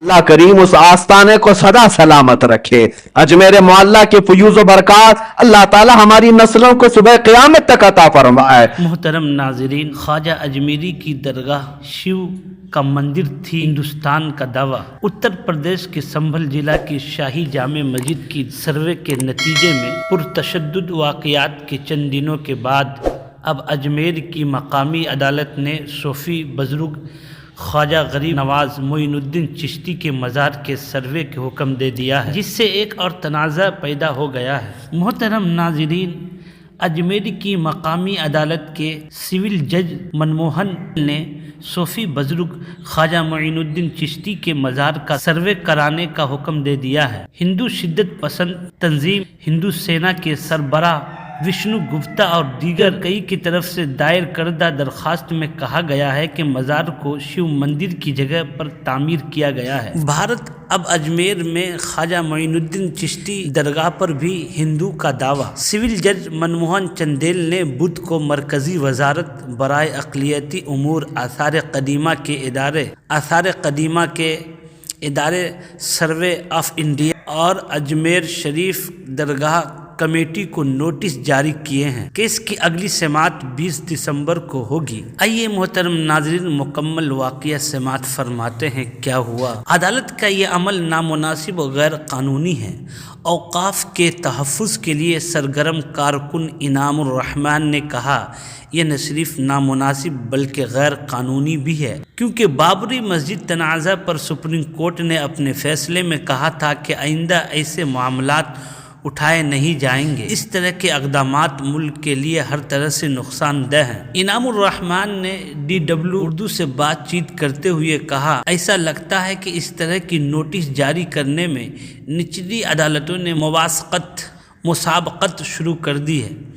अल्लाह करीम उस आस्ताने को सदा सलामत रखे। अजमेर मोहल्ला के फयूज व बरकत अल्लाह ताला हमारी नस्लों को सुबह क़यामत तक अता फरमाए। मोहतरम नाज़रीन, ख्वाजा अजमेरी की दरगाह शिव का मंदिर थी हिंदुस्तान का दावा। उत्तर प्रदेश के संभल जिला की शाही जामे मस्जिद की सर्वे के नतीजे में पुरतशद्दुद वाक़यात के चंद दिनों के बाद अब अजमेर की मकामी अदालत ने सूफी बुज़ुर्ग ख्वाजा गरीब नवाज मोइनुद्दीन चिश्ती के मज़ार के सर्वे के हुक्म दे दिया है, जिससे एक और तनाज़ा पैदा हो गया है। मोहतरम नाज़रीन, अजमेर की मकामी अदालत के सिविल जज मनमोहन ने सूफी बुज़ुर्ग ख्वाजा मोइनुद्दीन चिश्ती के मज़ार का सर्वे कराने का हुक्म दे दिया है। हिंदू शिद्दत पसंद तंजीम हिंदू सेना के सरबराह विष्णु गुप्ता और दीगर कई की तरफ से दायर करदा दरख्वास्त में कहा गया है कि मज़ार को शिव मंदिर की जगह पर तामीर किया गया है। भारत अब अजमेर में ख्वाजा मोइनुद्दीन चिश्ती दरगाह पर भी हिंदू का दावा। सिविल जज मनमोहन चंदेल ने बुध को मरकजी वजारत बराए अक़लियती उमूर आसार कदीमा के इदारे सर्वे ऑफ इंडिया और अजमेर शरीफ दरगाह कमेटी को नोटिस जारी किए हैं कि इसकी अगली समाअत 20 दिसंबर को होगी। आइए मोहतरम नाज़रीन, मुकम्मल वाक़या समाअत फरमाते हैं क्या हुआ। अदालत का ये अमल नामुनासिब और गैर कानूनी है। औक़ाफ़ के तहफ़्फ़ुज़ के लिए सरगर्म कारकुन इनामुर रहमान ने कहा, यह न सिर्फ नामुनासिब बल्कि गैर कानूनी भी है, क्योंकि बाबरी मस्जिद तनाज़ा पर सुप्रीम कोर्ट ने अपने फैसले में कहा था कि आइंदा ऐसे मामलात उठाए नहीं जाएंगे। इस तरह के इक़दामात मुल्क के लिए हर तरह से नुकसानदेह हैं। इनामुर रहमान ने DW उर्दू से बातचीत करते हुए कहा, ऐसा लगता है कि इस तरह की नोटिस जारी करने में निचली अदालतों ने मुसाबकत शुरू कर दी है।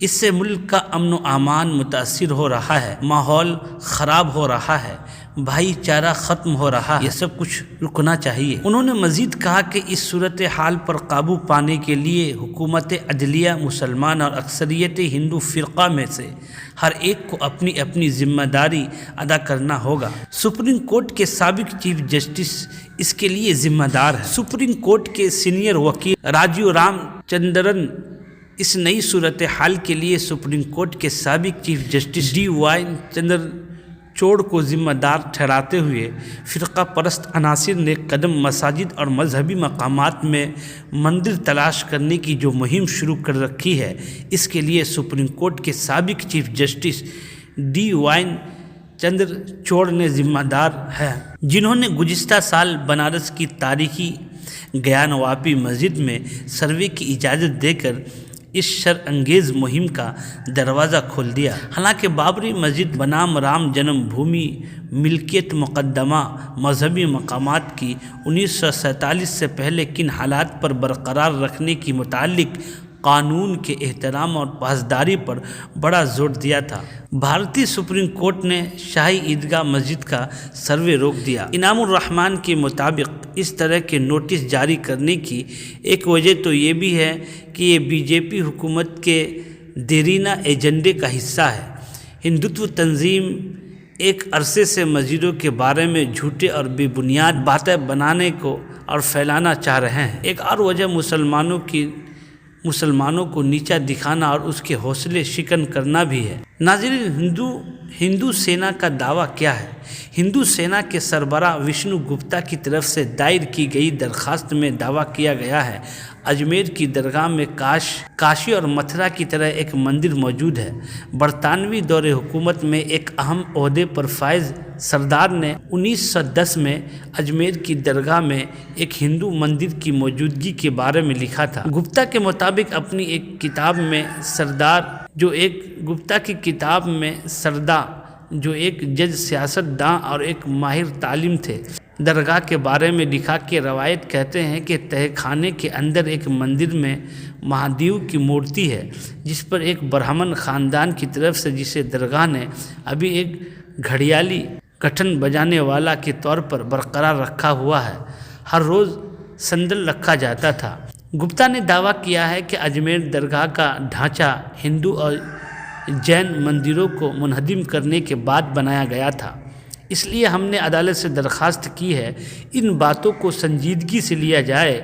इससे मुल्क का अमन व अमान मुतासिर हो रहा है, माहौल ख़राब हो रहा है, भाईचारा ख़त्म हो रहा है। ये सब कुछ रुकना चाहिए। उन्होंने मज़ीद कहा कि इस सूरत हाल पर काबू पाने के लिए हुकूमत अदलिया, मुसलमान और अक्सरियत हिंदू फ़िरक़ा में से हर एक को अपनी अपनी ज़िम्मेदारी अदा करना होगा। सुप्रीम कोर्ट के साबिक़ चीफ जस्टिस इसके लिए ज़िम्मेदार है। सुप्रीम कोर्ट के सीनियर वकील राजीव रामचंद्रन इस नई सूरत हाल के लिए सुप्रीम कोर्ट के साबिक़ चीफ जस्टिस DY चंद्रचूड़ को जिम्मेदार ठहराते हुए फ़िरक़ा परस्त अनासिर ने कदम मसाजिद और मजहबी मकामात में मंदिर तलाश करने की जो मुहिम शुरू कर रखी है, इसके लिए सुप्रीम कोर्ट के साबिक़ चीफ जस्टिस DY चंद्रचूड़ ने जिम्मेदार है, जिन्होंने गुज़िश्ता साल बनारस की तारीखी ज्ञानवापी मस्जिद में सर्वे की इजाज़त देकर इस शरअंगेज़ मुहिम का दरवाज़ा खोल दिया। हालांकि बाबरी मस्जिद बनाम राम जन्मभूमि मिल्कियत मुक़द्दमा मजहबी मकामात की 1947 से पहले किन हालात पर बरकरार रखने की मुतालिक कानून के एहतराम और पासदारी पर बड़ा जोर दिया था, भारतीय सुप्रीम कोर्ट ने शाही ईदगाह मस्जिद का सर्वे रोक दिया। इनामुर रहमान के मुताबिक इस तरह के नोटिस जारी करने की एक वजह तो ये भी है कि ये BJP हुकूमत के देरीना एजेंडे का हिस्सा है। हिंदुत्व तंजीम एक अरसे से मस्जिदों के बारे में झूठे और बेबुनियाद बातें बनाने को और फैलाना चाह रहे हैं। एक और वजह मुसलमानों को नीचा दिखाना और उसके हौसले शिकन करना भी है। नाज़रीन, हिंदू सेना का दावा क्या है। हिंदू सेना के सरबराह विष्णु गुप्ता की तरफ से दायर की गई दरख्वास्त में दावा किया गया है, अजमेर की दरगाह में काशी और मथुरा की तरह एक मंदिर मौजूद है। बरतानवी दौरे हुकूमत में एक अहम ओहदे पर फायज सरदार ने 1910 में अजमेर की दरगाह में एक हिंदू मंदिर की मौजूदगी के बारे में लिखा था। गुप्ता के मुताबिक अपनी एक किताब में सरदार जो एक जज, सियासतदां और एक माहिर तालीम थे, दरगाह के बारे में लिखा कि रवायत कहते हैं कि तहखाने के अंदर एक मंदिर में महादेव की मूर्ति है, जिस पर एक ब्राह्मण ख़ानदान की तरफ से, जिसे दरगाह ने अभी एक घड़ियाली गठन बजाने वाला के तौर पर बरकरार रखा हुआ है, हर रोज़ संदल रखा जाता था। गुप्ता ने दावा किया है कि अजमेर दरगाह का ढांचा हिंदू और जैन मंदिरों को मुनहदिम करने के बाद बनाया गया था। اس لیے ہم نے عدالت سے درخواست کی ہے ان باتوں کو سنجیدگی سے لیا جائے